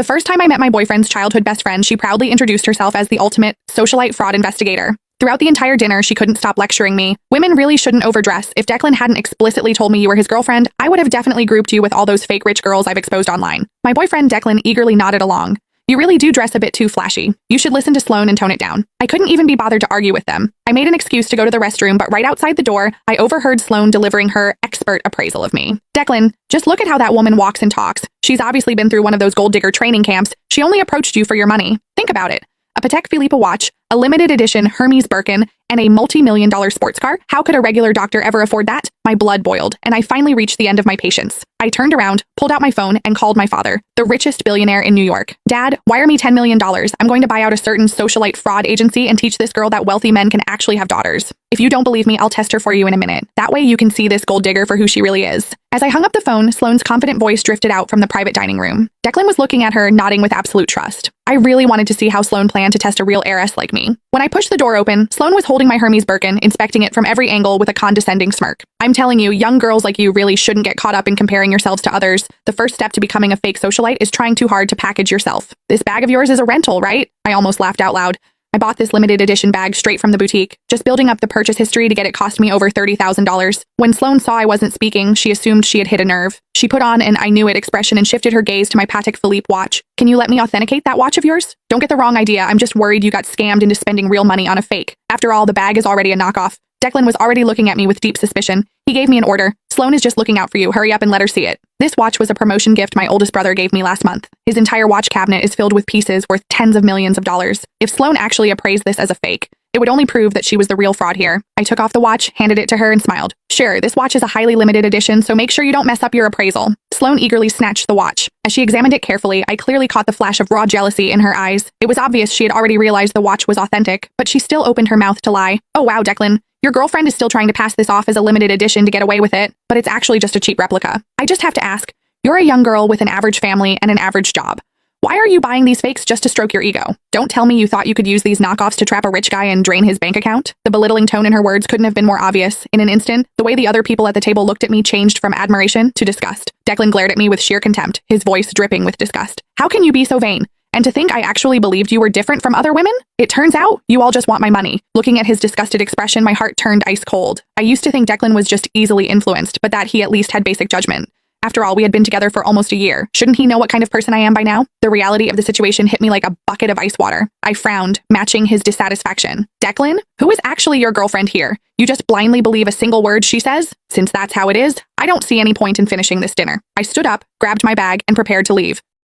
The first time I met my boyfriend's childhood best friend, she proudly introduced herself as the ultimate socialite fraud investigator. Throughout the entire dinner, she couldn't stop lecturing me. Women really shouldn't overdress. If Declan hadn't explicitly told me you were his girlfriend, I would have definitely grouped you with all those fake rich girls I've exposed online. My boyfriend Declan eagerly nodded along. You really do dress a bit too flashy. You should listen to Sloane and tone it down. I couldn't even be bothered to argue with them. I made an excuse to go to the restroom, but right outside the door, I overheard Sloane delivering her expert appraisal of me. Declan, just look at how that woman walks and talks. She's obviously been through one of those gold digger training camps. She only approached you for your money. Think about it. A Patek Philippe watch, a limited edition Hermes Birkin, and a multi-million-dollar sports car? How could a regular doctor ever afford that? My blood boiled, and I finally reached the end of my patience. I turned around, pulled out my phone, and called my father, the richest billionaire in New York. Dad, wire me $10 million. I'm going to buy out a certain socialite fraud agency and teach this girl that wealthy men can actually have daughters. If you don't believe me, I'll test her for you in a minute. That way you can see this gold digger for who she really is. As I hung up the phone, Sloane's confident voice drifted out from the private dining room. Declan was looking at her, nodding with absolute trust. I really wanted to see how Sloane planned to test a real heiress like me. When I pushed the door open, Sloane was holding my Hermes Birkin, inspecting it from every angle with a condescending smirk. I'm telling you, young girls like you really shouldn't get caught up in comparing yourselves to others. The first step to becoming a fake socialite is trying too hard to package yourself. This bag of yours is a rental, right? I almost laughed out loud. I bought this limited edition bag straight from the boutique, just building up the purchase history to get it cost me over $30,000. When Sloane saw I wasn't speaking, she assumed she had hit a nerve. She put on an I knew it expression and shifted her gaze to my Patek Philippe watch. Can you let me authenticate that watch of yours? Don't get the wrong idea, I'm just worried you got scammed into spending real money on a fake. After all, the bag is already a knockoff. Declan was already looking at me with deep suspicion. He gave me an order. Sloane is just looking out for you. Hurry up and let her see it. This watch was a promotion gift my oldest brother gave me last month. His entire watch cabinet is filled with pieces worth tens of millions of dollars. If Sloane actually appraised this as a fake, it would only prove that she was the real fraud here. I took off the watch, handed it to her, and smiled. Sure, this watch is a highly limited edition, so make sure you don't mess up your appraisal. Sloane eagerly snatched the watch. As she examined it carefully, I clearly caught the flash of raw jealousy in her eyes. It was obvious she had already realized the watch was authentic, but she still opened her mouth to lie. Oh wow, Declan. Your girlfriend is still trying to pass this off as a limited edition to get away with it, but it's actually just a cheap replica. I just have to ask, you're a young girl with an average family and an average job. Why are you buying these fakes just to stroke your ego? Don't tell me you thought you could use these knockoffs to trap a rich guy and drain his bank account. The belittling tone in her words couldn't have been more obvious. In an instant, the way the other people at the table looked at me changed from admiration to disgust. Declan glared at me with sheer contempt, his voice dripping with disgust. How can you be so vain? And to think I actually believed you were different from other women? It turns out you all just want my money. Looking at his disgusted expression, my heart turned ice cold. I used to think Declan was just easily influenced, but that he at least had basic judgment. After all, we had been together for almost a year. Shouldn't he know what kind of person I am by now? The reality of the situation hit me like a bucket of ice water. I frowned, matching his dissatisfaction. Declan, who is actually your girlfriend here? You just blindly believe a single word she says? Since that's how it is, I don't see any point in finishing this dinner. I stood up, grabbed my bag, and prepared to leave.